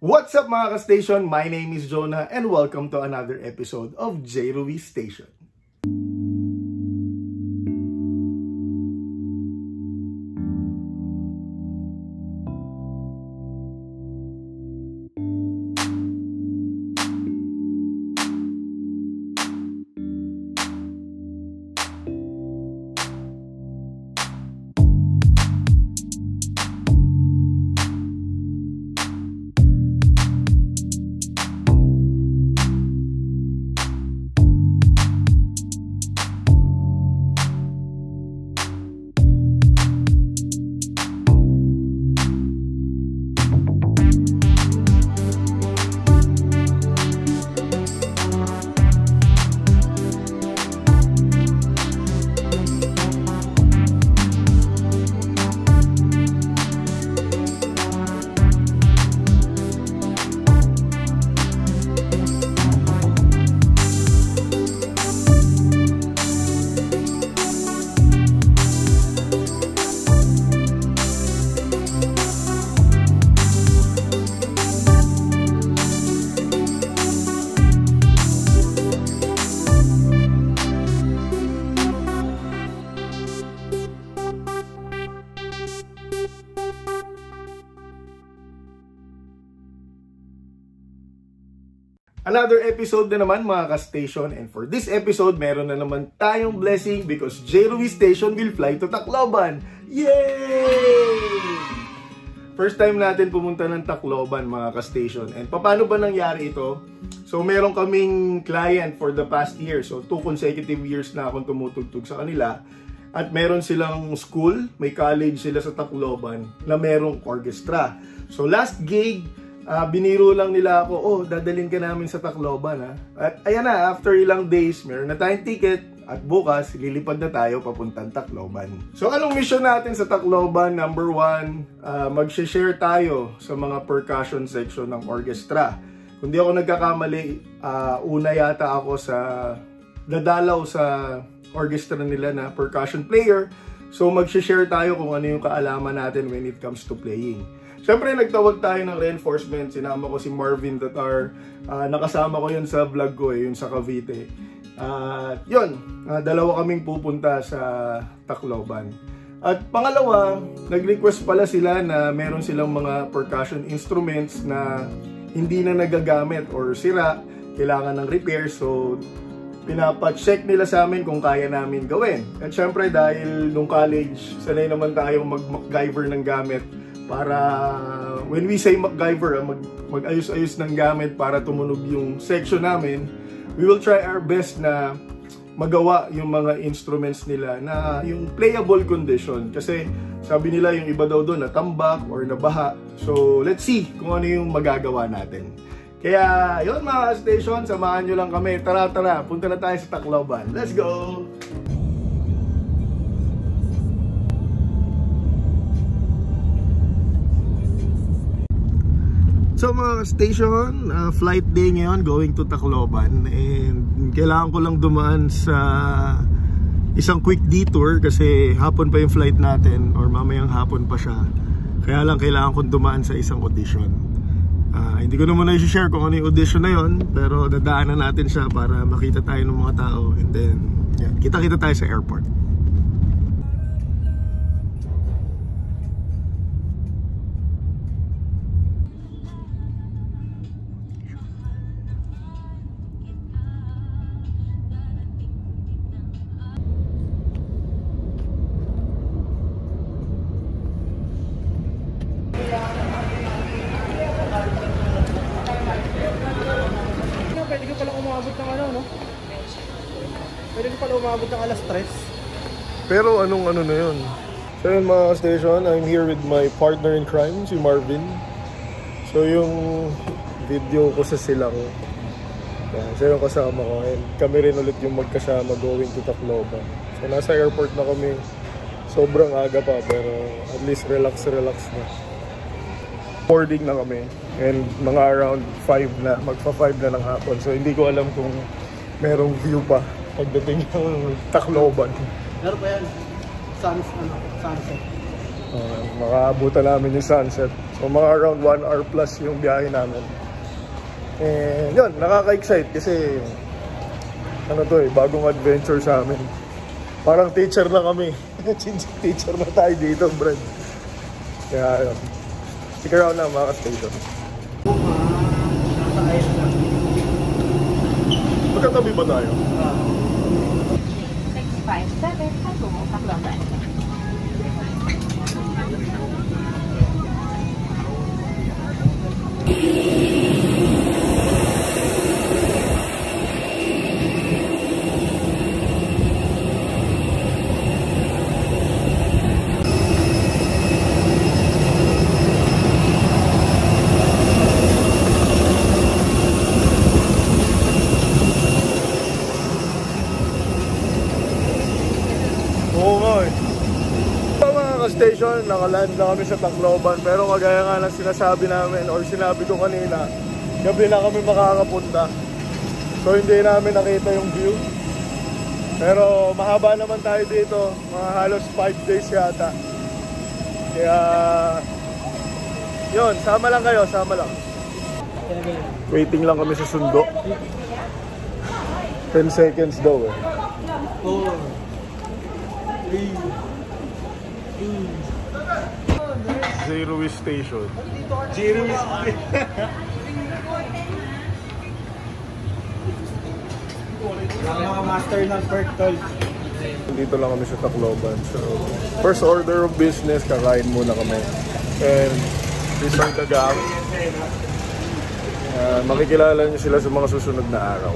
What's up mga ka-station? My name is Jonah and welcome to another episode of J. Ruiz Station. Another episode na naman mga ka-station, and for this episode, meron na naman tayong blessing because J. Ruiz Station will fly to Tacloban! Yay! First time natin pumunta ng Tacloban mga ka-station. And paano ba nangyari ito? So meron kaming client for the past year. So 2 consecutive years na akong tumutugtog sa kanila. At meron silang school, may college sila sa Tacloban na merong orchestra. So last gig, biniro lang nila ako, dadalhin ka namin sa Tacloban ha. At ayan na, after ilang days, meron na tayong ticket at bukas, lilipad na tayo papuntang Tacloban. So anong mission natin sa Tacloban? Number 1, mag-share tayo sa mga percussion section ng orchestra. Kung di ako nagkakamali, una yata ako sa dadalaw sa orchestra nila na percussion player. So mag-share tayo kung ano yung kaalaman natin when it comes to playing. Siyempre, nagtawag tayo ng reinforcement. Sinama ko si Marvin Tatar. Nakasama ko yun sa vlog ko, yun sa Cavite. Dalawa kaming pupunta sa Tacloban. At pangalawa, nag-request pala sila na meron silang mga percussion instruments na hindi na nagagamit or sira, kailangan ng repair. So, pinapa-check nila sa amin kung kaya namin gawin. At syempre, dahil nung college, sanay naman tayong mag-MacGyver ng gamit para when we say MacGyver, mag-ayos-ayos ng gamit para tumunog yung section namin. We will try our best na magawa yung mga instruments nila na yung playable condition. Kasi sabi nila yung iba daw doon natambak or nabaha. So let's see kung ano yung magagawa natin. Kaya yun mga station, samahan nyo lang kami. Tara, punta na tayo sa Tacloban. Let's go! So mga station, flight day ngayon going to Tacloban, and kailangan ko lang dumaan sa isang quick detour kasi hapon pa yung flight natin or mamayang hapon pa siya. Kaya lang kailangan kong dumaan sa isang audition. Hindi ko naman i-share kung ano yung audition na yon, pero dadaanan natin siya para makita tayo ng mga tao, and then kita-kita tayo sa airport. Pwede ko palang umabot ng ano, no? Pwede ko palang umabot ng alas 3. Pero anong ano na yun? So yun mga station, I'm here with my partner in crime, si Marvin. So yung video ko sa silang, siya yung kasama ko. And kami rin ulit yung magkasama going to Tacloban. So nasa airport na kami. Sobrang aga pa, pero at least relax na. Boarding na kami. And mga around 5 na, magpa-5 na ng hapon. So hindi ko alam kung merong view pa pagdating ng Tacloban. Meron pa yan. Sunset. Makaabutan namin yung sunset. So So mga around 1 hour plus yung biyahe namin. And yun, nakaka-excite kasi ano to bagong adventure sa amin. Parang teacher na kami. Teacher na tayo dito, Brad. Kaya yun. Stick around na mga ka-station. Magkatabi ba tayo? 657 patungo Tacloban. Station, nakaland na kami sa Tacloban, pero kagaya nga ng sinasabi namin or sinabi ko kanina, gabi na kami makakapunta, so hindi namin nakita yung view, pero mahaba naman tayo dito, mga halos 5 days yata, kaya yun, sama lang kayo, sama lang. Waiting lang kami sa sundo. 10 seconds daw 4 3 Zero Station. Zero Station. Mga master ng perk tol. Dito lang kami sa Tacloban. So, first order of business, kakain muna kami. And resort agad. Makikilala niyo sila sa mga susunod na araw.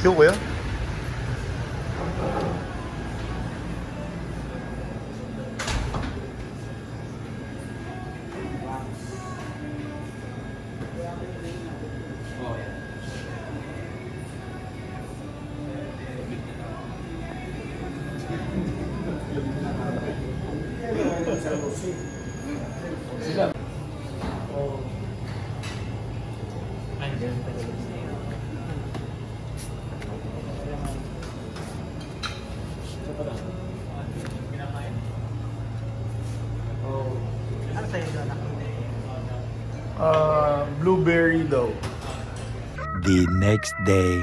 Thank you, kuya. Blueberry daw. The next day.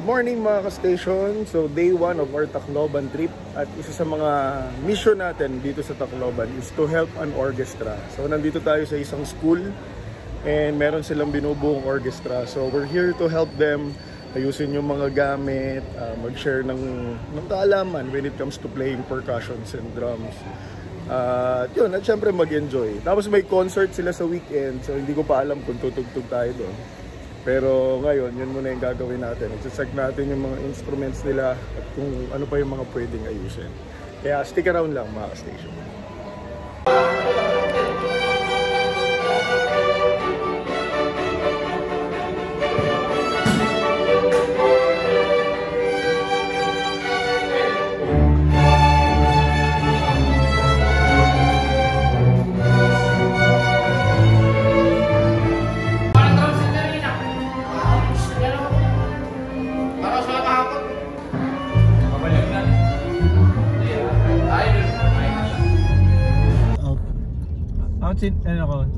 Morning mga ka-station. So day 1 of our Tacloban trip, at isa sa mga mission natin dito sa Tacloban is to help an orchestra. So nandito tayo sa isang school and meron silang binubuong orchestra. So we're here to help them ayusin yung mga gamit, mag-share ng kaalaman when it comes to playing percussions and drums. Yun, at syempre mag-enjoy. Tapos may concert sila sa weekend, so hindi ko pa alam kung tutugtog tayo doon. Pero ngayon, yun muna yung gagawin natin. Check natin yung mga instruments nila at kung ano pa yung mga pwedeng ayusin. Kaya stick around lang mga ka-station.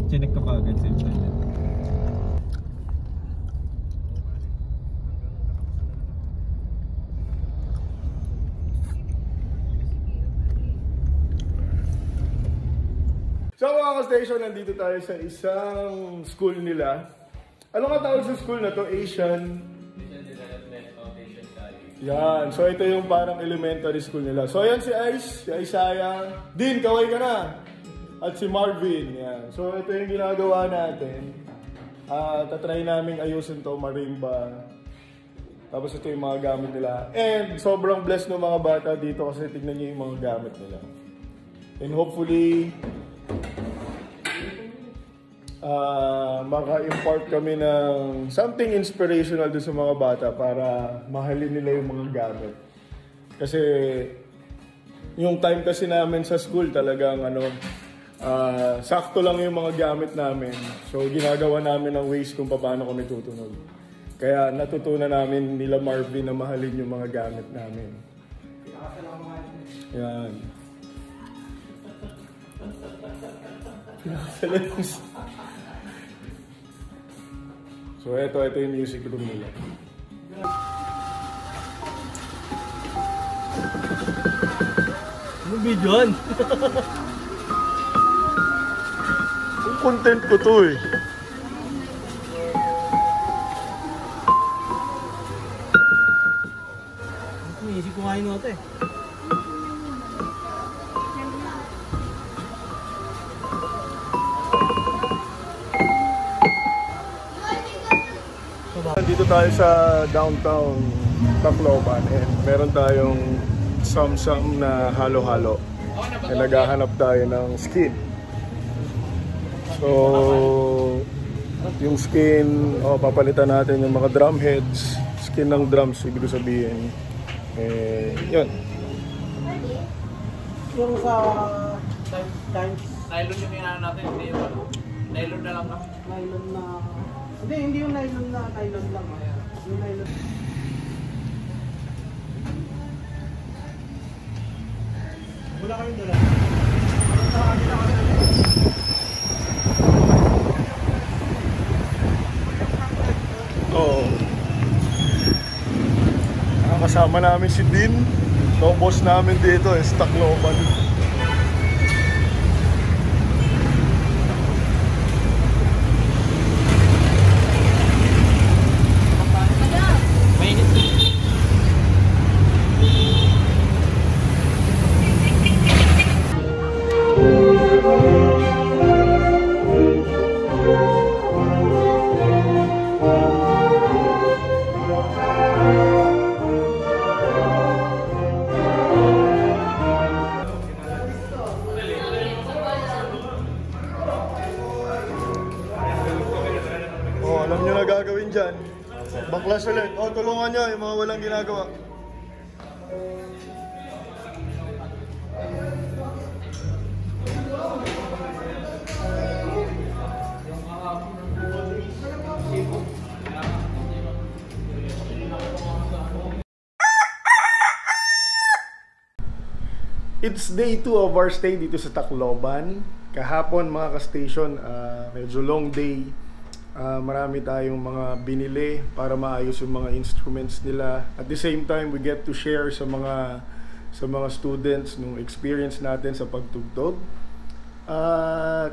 Chinek ko kagad sa internet. So mga ka-station, nandito tayo sa isang school nila. Ano nga tawag sa school na to? Asian Development Foundation College. Yan. So ito yung parang elementary school nila. So ayan si Ice, si Isaiah. Dean, kaway ka na! At si Marvin, yan. So ito yung ginagawa natin. Tatry namin ayusin to, marimba. Tapos ito yung mga gamit nila. And sobrang blessed ng mga bata dito kasi tignan niyo yung mga gamit nila. And hopefully, maka-impart kami ng something inspirational doon sa mga bata para mahalin nila yung mga gamit. Kasi yung time kasi namin sa school talagang sakto lang yung mga gamit namin. So ginagawa namin ng ways kung paano kami tutunog. Kaya natutunan namin nila Marvin na mahalin yung mga gamit namin. Yan. So ito yung music room nila. Ano videoan? Yung content ko to eh. Inisip ko nga yung nota eh. Dito tayo sa downtown Tacloban and meron tayong Samsung na halo-halo. And naghahanap tayo ng skin. So, yung skin, papalitan natin yung mga drum heads. Skin ng drums, siguro sabihin. Yun. Yung sa times. Nylon yung inano natin, hindi yung ano. Nylon na lang ka. Nylon na... Hindi yung nylon na nylon lang. Yung nylon. Wala kayong dala. Oo. Kasama namin si Dean. So, boss namin dito is Tacloban. Alam nyo na gagawin dyan. Baklas ulit. Tulungan nyo yung mga walang ginagawa. It's day 2 of our stay dito sa Tacloban. Kahapon mga ka-station, medyo long day. Marami tayong mga binili para maayos yung mga instruments nila. At the same time, we get to share sa mga students nung experience natin sa pagtugtog.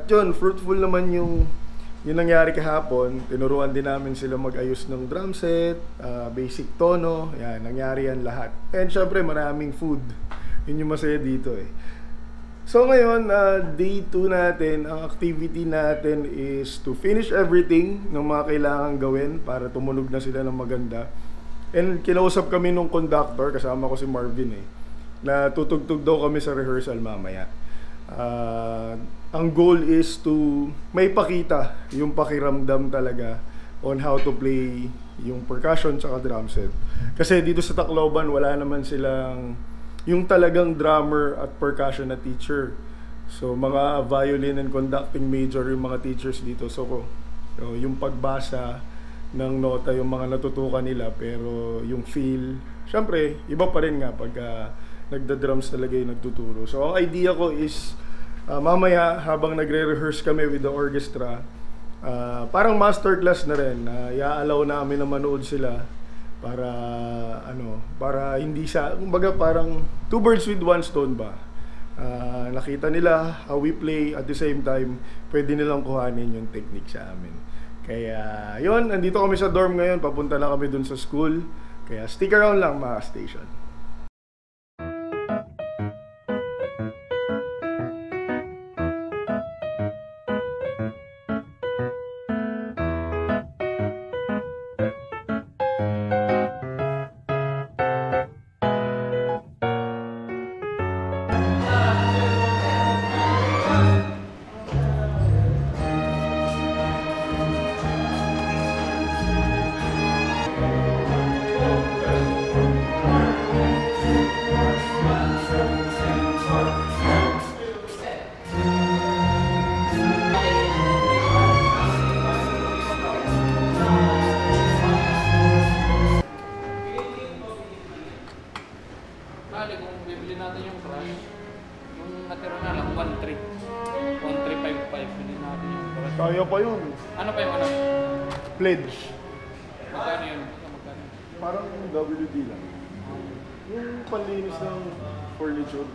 Yun, fruitful naman yung nangyari kahapon. Tinuruan din namin sila mag-ayos ng drum set, basic tono, yan, nangyari yan lahat. And syempre maraming food. Yun yung masaya dito eh. So ngayon, day 2 natin, ang activity natin is to finish everything ng mga kailangan gawin para tumunog na sila ng maganda. And kinausap kami nung conductor, kasama ko si Marvin eh, na tutugtog daw kami sa rehearsal mamaya. Ang goal is to may pakita yung pakiramdam talaga on how to play yung percussion tsaka drum set. Kasi dito sa Tacloban, wala naman silang yung talagang drummer at percussion na teacher. So mga violin and conducting major yung mga teachers dito. So yung pagbasa ng nota yung mga natutukan nila, pero yung feel, syempre iba pa rin nga pag nagda-drums talaga yung nagtuturo. So ang idea ko is mamaya habang nagre-rehearse kami with the orchestra, parang masterclass na rin. I-allow namin na manood sila para hindi siya, kumbaga parang two birds with one stone ba. Nakita nila how we play, at the same time pwede nilang kuhanin yung technique sa amin. Kaya yun, nandito kami sa dorm ngayon, papunta na kami dun sa school. Kaya stick around lang mga station. Kaya pa yun. Ano pa yung ano? Pledge. Magkano yun? Magkano? Parang WD lang. Yung panlinis ng furniture.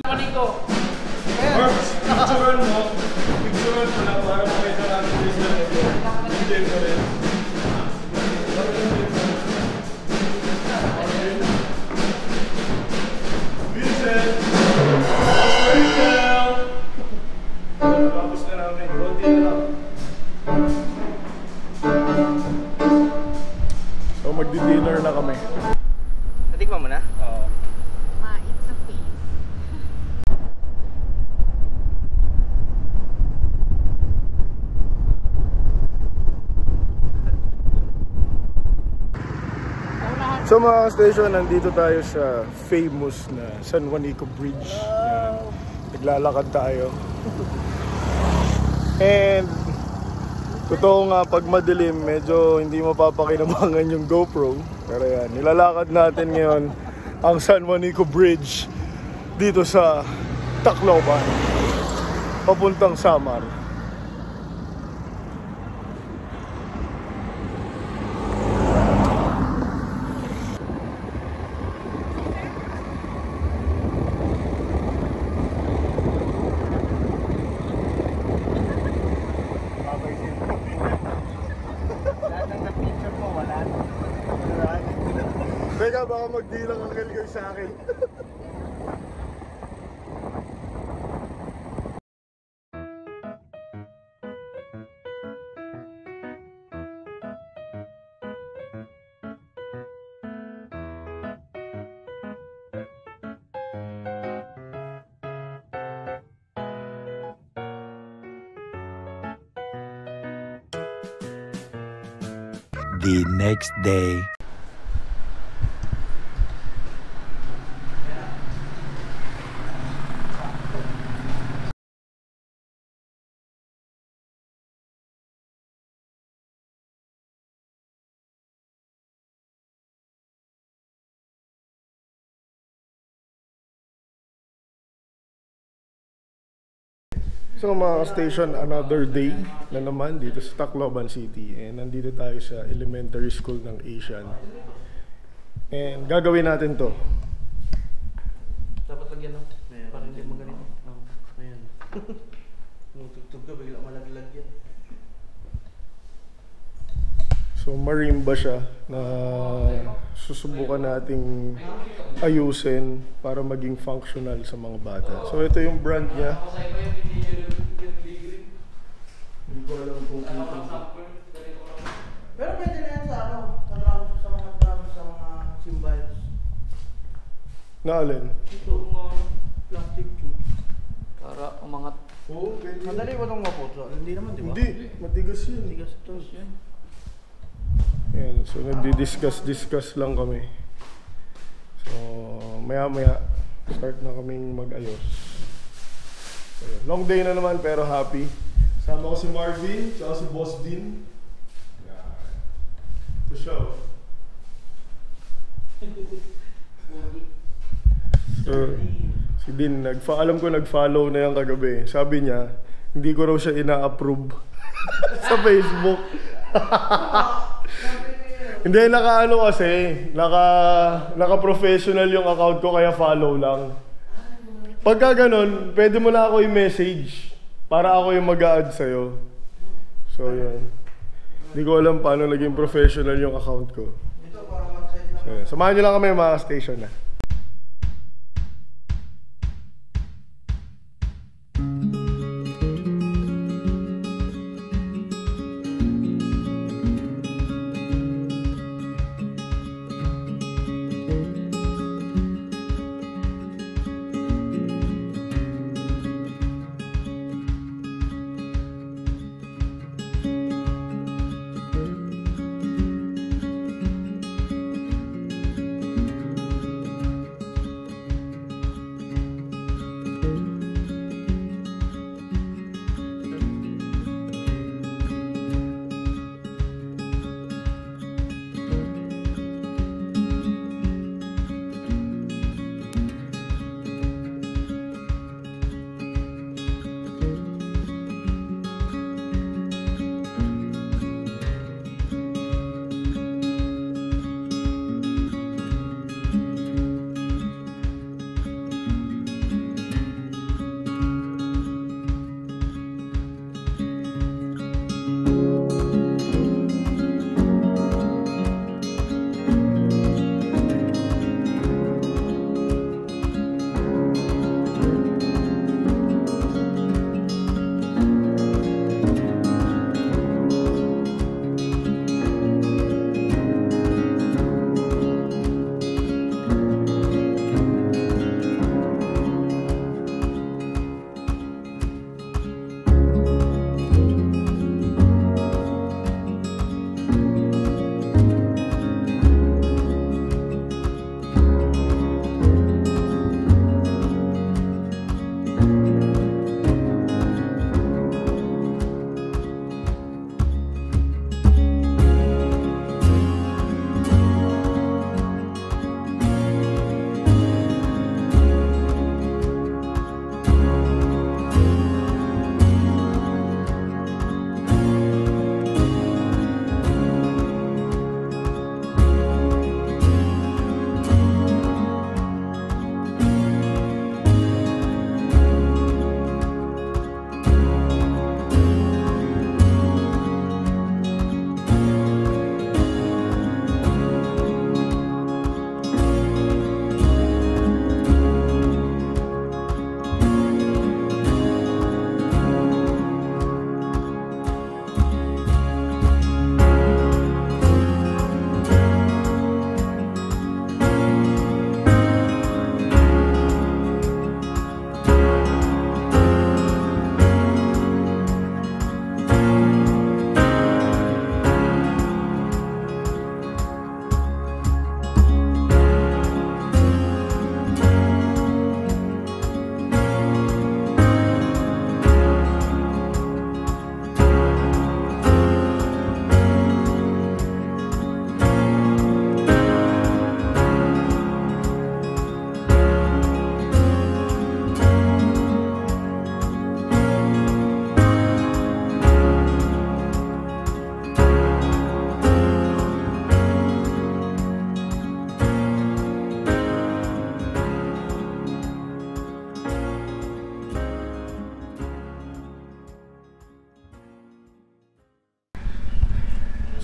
Maniko. Marks, picturean mo. Picturean mo lang para makita natin yung isa na ito. Hindi mo rin. Vincent! Right now! Tapos na namin. Konti na lang. So magdi-dinner na kami. Natikman mo na? Oo. It's a face. So mga station, nandito tayo sa famous na San Juanico Bridge. Yan. Naglalakad tayo. And totoo nga, pag madilim, medyo hindi mapapakinabangan yung GoPro. Pero yan, nilalakad natin ngayon ang San Juanico Bridge dito sa Tacloban, papuntang Samar. Teka, baka magdilang ang kaligay sa akin. The next day. So mga station, another day na naman dito sa Tacloban City. And nandito tayo sa elementary school ng Asian. And gagawin natin to. Dapat lagyan, no? Para hindi maganito. Ayan. Nung tugtog ka, bigla malaglag yan. So marimba siya na susubukan nating ayusin para maging functional sa mga bata. So ito yung brand niya. Hindi ko alam kung Pero pwede na yan sa ano, sa mga drums, sa mga cymbals. na alin? Ito, mga plastic tube. Para umangat. Oo, pwede. Madali ba itong maputso? Hindi naman, di ba? Hindi, matigas yun. Tigas ito. Yan. Ayan, so nagdi-discuss lang kami. So maya start na kaming mag-ayos. So, long day na naman pero happy. Sama ko si Marvin, tsaka si Boss Din. To show. So, si Din, alam ko nag-follow na yung kagabi. Sabi niya, hindi ko raw siya ina-approve sa Facebook. Hindi, naka-ano kasi, naka-professional yung account ko kaya follow lang. Pagka ganun, pwede mo na ako i-message para ako yung mag-a-add sa'yo. So, yun. Hindi ko alam paano naging professional yung account ko. So, samahan nyo lang kami mga station na.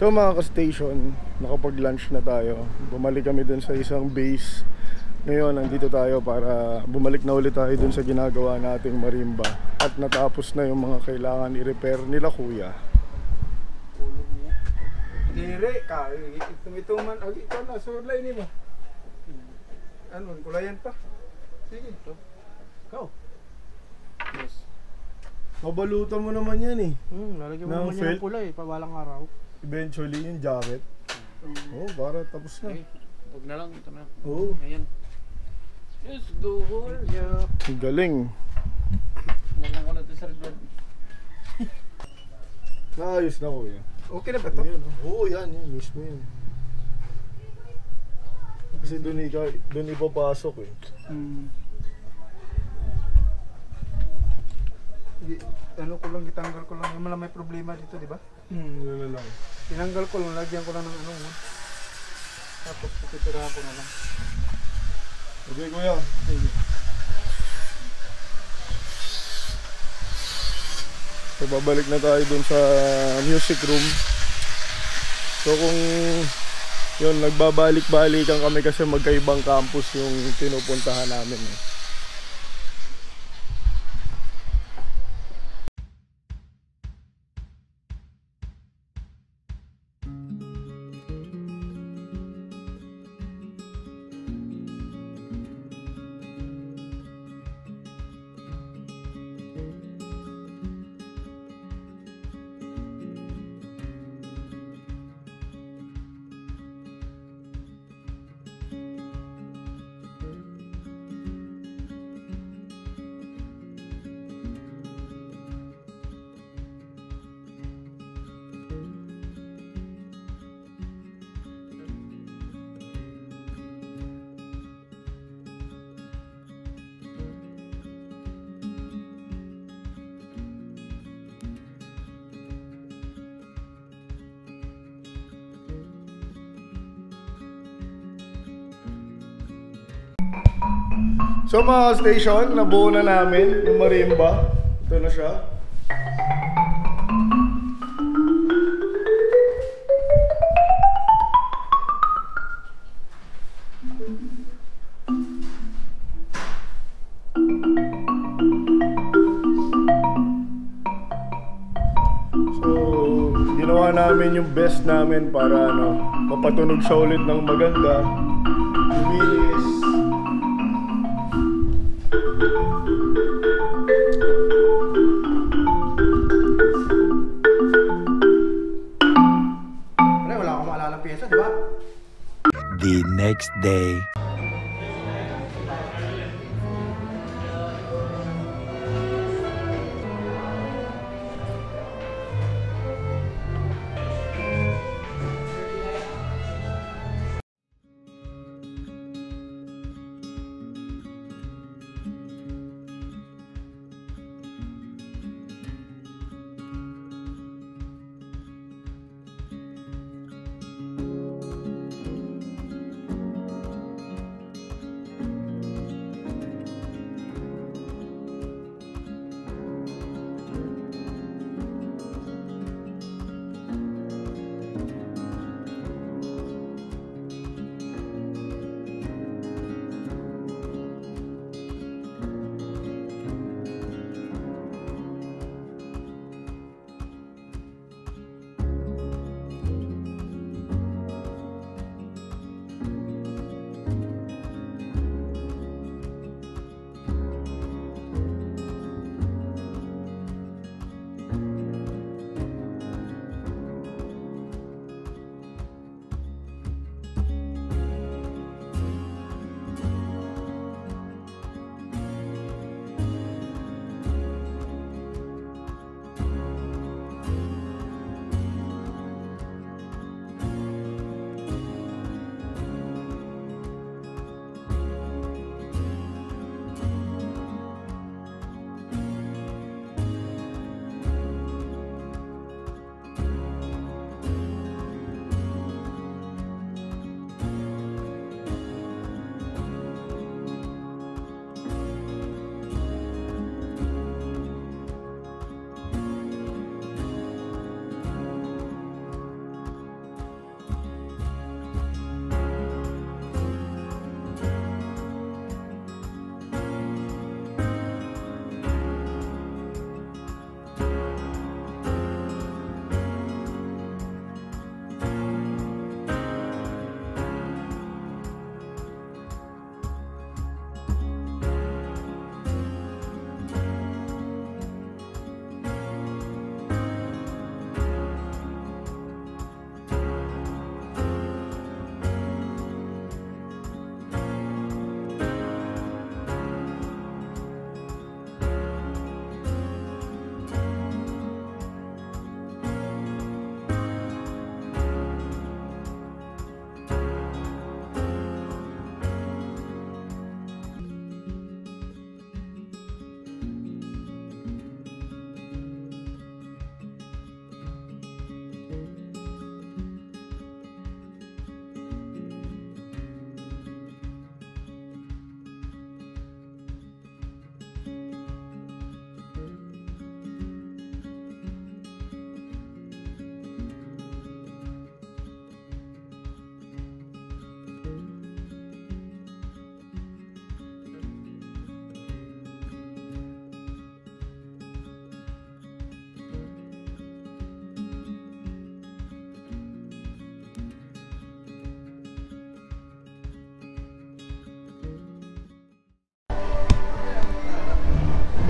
So mga ka-station, nakapag-lunch na tayo. Bumalik kami dun sa isang base. Ngayon, nandito tayo para bumalik na ulit tayo dun sa ginagawa nating marimba. At natapos na yung mga kailangan i-repair nila kuya. Dire ka, ituman ito na sulay ni mo. Ano, kulayan pa. Sige, to. Go. Yes. Mabalutan mo naman yan eh. Lalagyan mo naman yan ng pula eh, pabalang araw. Eventually yung jacket. Oh, para tapos na. Okay. Huwag na lang, ito na. Oh. Ayan. Let's go. Yeah. Ang galing. Ngayon ko na ito sa red one. Naayos na kuya. Okay na ba ito? Oo, yan mismo yun. Kasi doon ipapasok eh. Ano ko lang, gitanggal ko lang. Yung may problema dito, di ba? Yun na lang. Tinanggal ko lang, lagyan ko lang ng ano mo. Tapos pupitirahan ko na lang. Okay kuya. Sige. So babalik na tayo dun sa music room. So kung yun, nagbabalik-balikan kami kasi magkaibang campus yung pinupuntahan namin eh. So mga station, nabuo na namin yung marimba. Ito na siya. So, ginawa namin yung best namin para mapatunog siya ulit ng maganda. Luminis. The next day.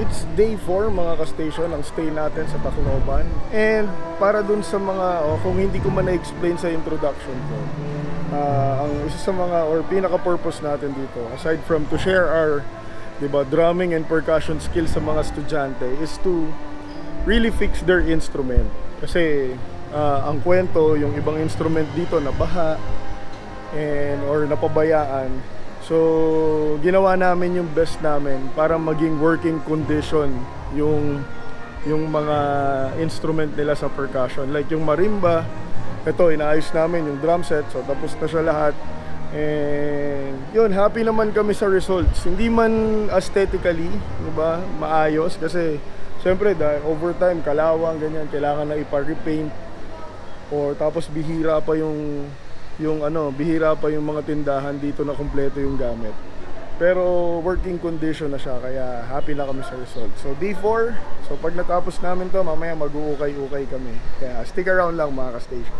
it's day 4 mga ka-station ang stay natin sa Tacloban. And para dun sa mga, kung hindi ko man na-explain sa introduction ko, ang isa sa mga or pinaka-purpose natin dito, aside from to share our, diba, drumming and percussion skills sa mga estudyante, is to really fix their instrument. Kasi ang kwento, yung ibang instrument dito nabaha or napabayaan. So ginawa namin yung best namin para maging working condition yung mga instrument nila sa percussion. Like yung marimba, ito inaayos namin yung drum set, so tapos na siya lahat. And yun, happy naman kami sa results. Hindi man aesthetically, diba, maayos kasi siyempre dahil overtime, kalawang, ganyan, kailangan na ipa-repaint. Or tapos bihira pa yung mga tindahan dito na kumpleto yung gamit. Pero working condition na siya, kaya happy na kami sa result. So day 4, so pag natapos namin to, mamaya mag-uukay-ukay kami. Kaya stick around lang mga ka-station.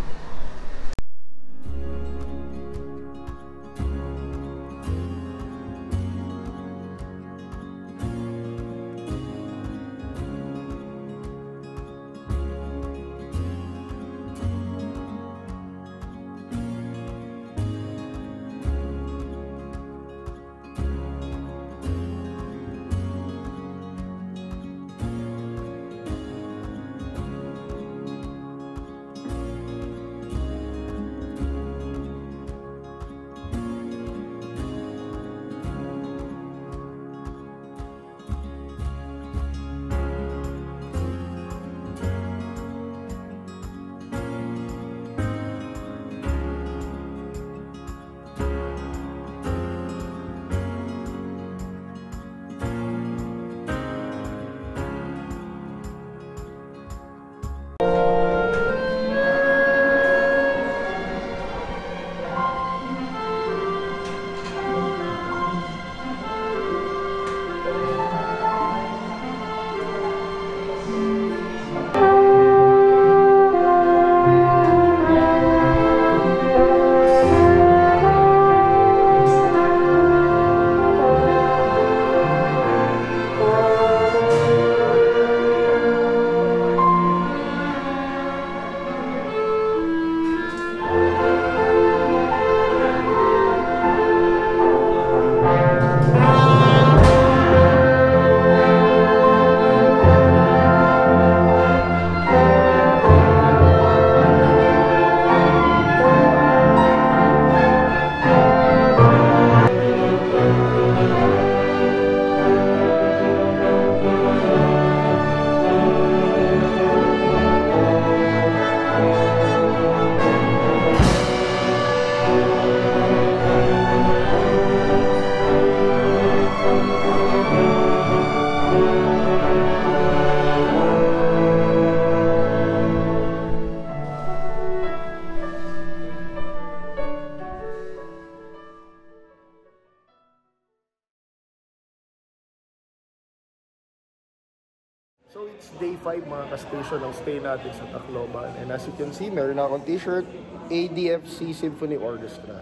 So it's day 5 mga ka-station ang stay natin sa Tacloban. And as you can see, meron akong t-shirt, ADFC Symphony Orchestra.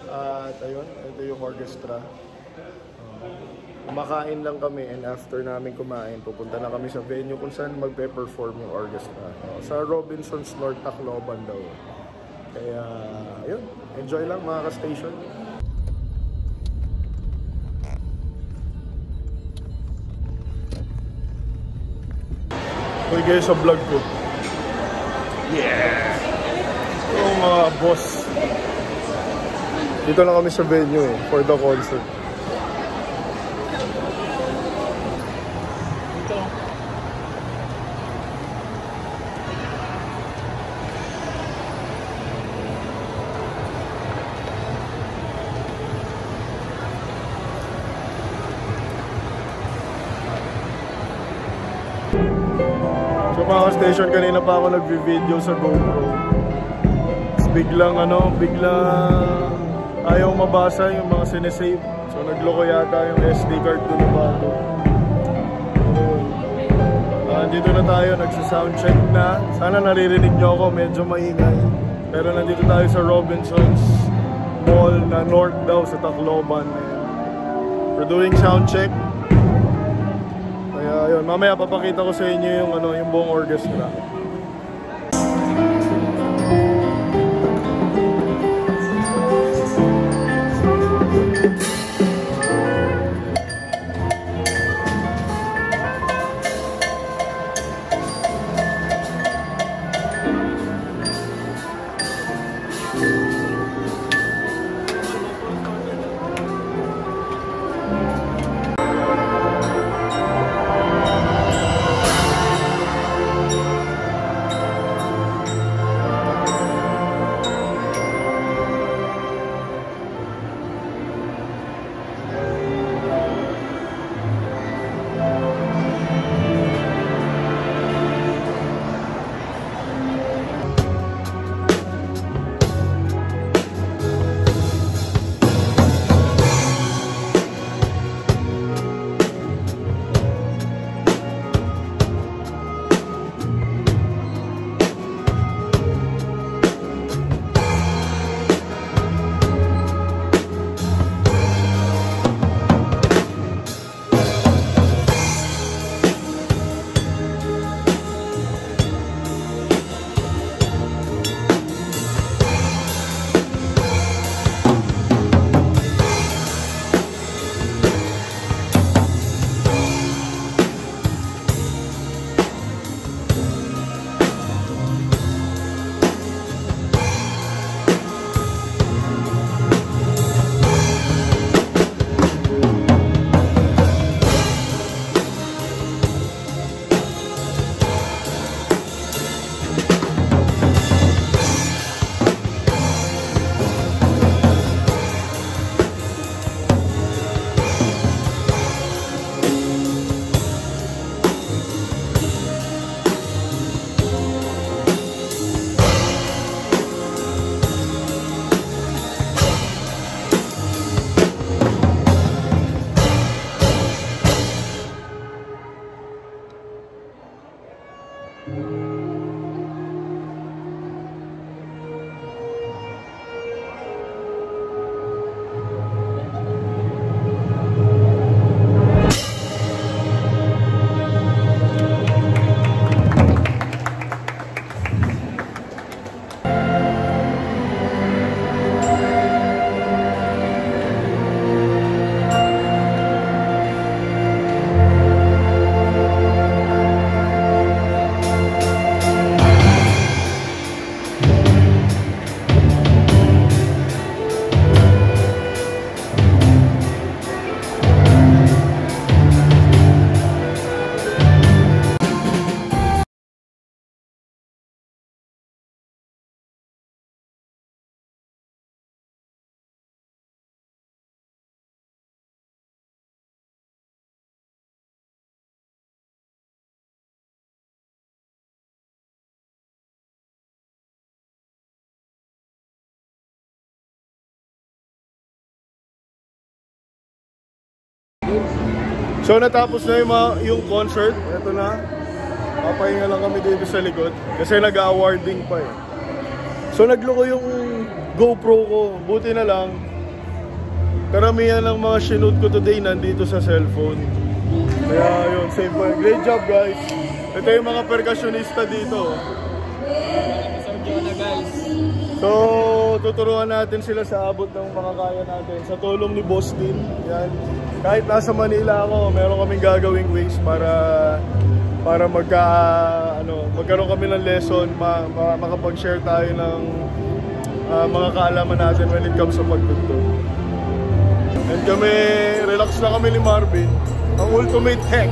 At ayun, ito yung orchestra. Kumakain lang kami, and after namin kumain, pupunta na kami sa venue kung saan magpe-perform yung orchestra. Sa Robinson's North Tacloban daw. Kaya ayun, enjoy lang mga ka-station. Okay guys, sa vlog ko. Yeah! Oh mga boss. Dito lang kami sa venue for the concert. So mga station, kanina pa ako nagvi-video sa GoPro. Biglang ayaw mabasa yung mga sinesave. So nagloko yata yung SD card ko na bago. Nandito na tayo, nagsa-soundcheck na. Sana naririnig nyo ako, medyo maingay. Pero nandito tayo sa Robinson's Mall na north daw sa Tacloban. We're doing soundcheck. Kaya yun, mamaya papakita ko sa inyo yung, yung buong orchestra. So natapos na yung concert. Ito na. Papahinga lang kami dito sa likod kasi nag-awarding pa eh. So nagloko yung GoPro ko. Buti na lang karamihan ng mga shoot ko today nandito sa cellphone. Kaya yun, save point. Great job guys. Ito yung mga percussionista dito. So tuturuan natin sila sa abot ng mga kaya natin sa tulong ni Boss Din. Yan. Kahit nasa Manila ako, meron kaming gagawing ways para magkaroon kami ng lesson, makapag-share tayo ng mga kaalaman natin when it comes sa pagtugtog. And kami, relax na kami ni Marvin, ang ultimate tech.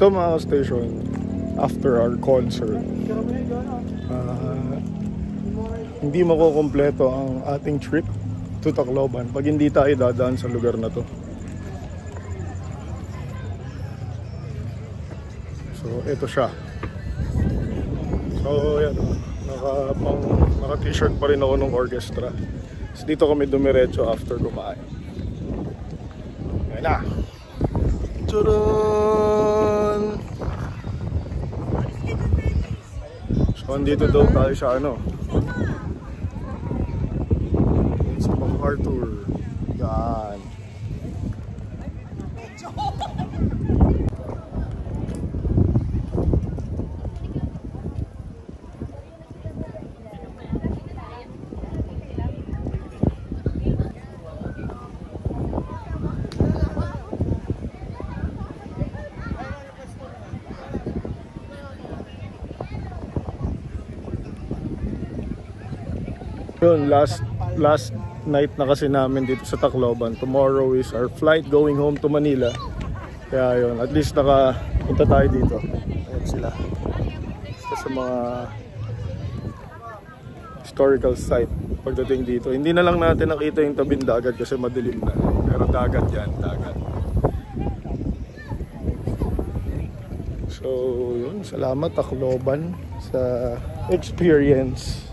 So mga station, after our concert, hindi makukumpleto ang ating trip to Tacloban pag hindi tayo dadaan sa lugar na to. So ito siya. So yan, naka t-shirt pa rin ako ng orchestra. So, dito kami dumiretso after kumain. Ayan na. Charan! So, andito daw tayo sa ano? Sa MacArthur. Yan. Yun, last night na kasi namin dito sa Tacloban. Tomorrow is our flight going home to Manila. Kaya yun, at least nakapunta tayo dito. Ayan sila. Basta sa mga historical site pagdating dito. Hindi na lang natin nakita yung tabing dagat kasi madilim na. Pero dagat yan, dagat. So yun, salamat Tacloban sa experience.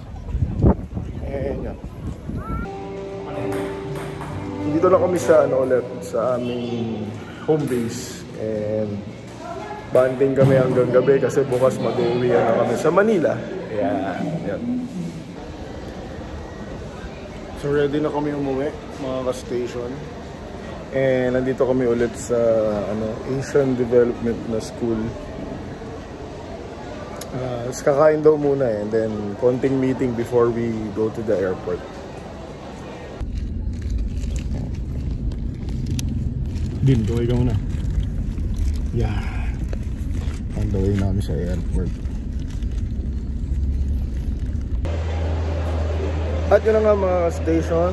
And yan. Dito na kami sa ulit sa aming home base and banding kami hanggang gabi kasi bukas mag-uwi na kami sa Manila. Yan. So ready na kami umuwi mga ka-station. And nandito kami ulit sa Asian Development na school. Kakain daw muna and then konting meeting before we go to the airport. Din, gawin ka muna. Yan. On the way namin sa airport. At yun na nga mga station,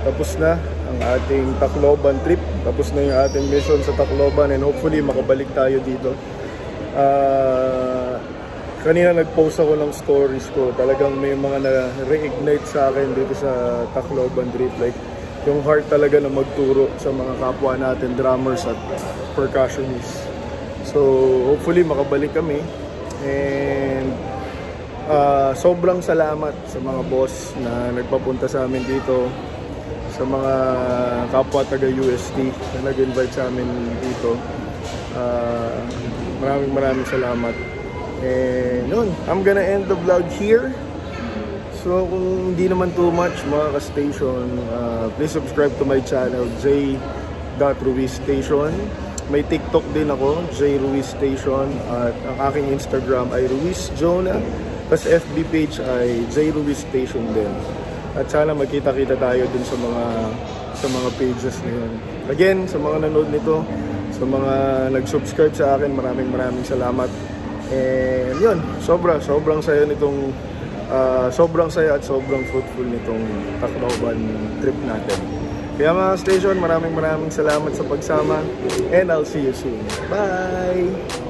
tapos na ang ating Tacloban trip. Tapos na yung ating mission sa Tacloban and hopefully makabalik tayo dito. Kanina nag-post ako ng stories ko. Talagang may mga na-reignite sa akin dito sa Tacloban trip. Like, yung heart talaga na magturo sa mga kapwa natin, drummers at percussionists. So, hopefully makabalik kami. And sobrang salamat sa mga boss na nagpapunta sa amin dito. Sa mga kapwa taga UST na nag-invite sa amin dito. Maraming salamat. And yun, I'm gonna end the vlog here. So kung hindi naman too much mga ka-station, please subscribe to my channel, j.ruizstation. May TikTok din ako, jruizstation. At ang aking Instagram ay ruizjonah. Tapos FB page ay jruizstation din. At sana magkita-kita tayo dun sa mga pages na yun. Again, sa mga nanood nito, sa mga nag-subscribe sa akin, maraming salamat. And yun, sobrang saya nitong sobrang saya at sobrang fruitful nitong Tacloban trip natin. Kaya mga station, maraming salamat sa pagsama and I'll see you soon. Bye!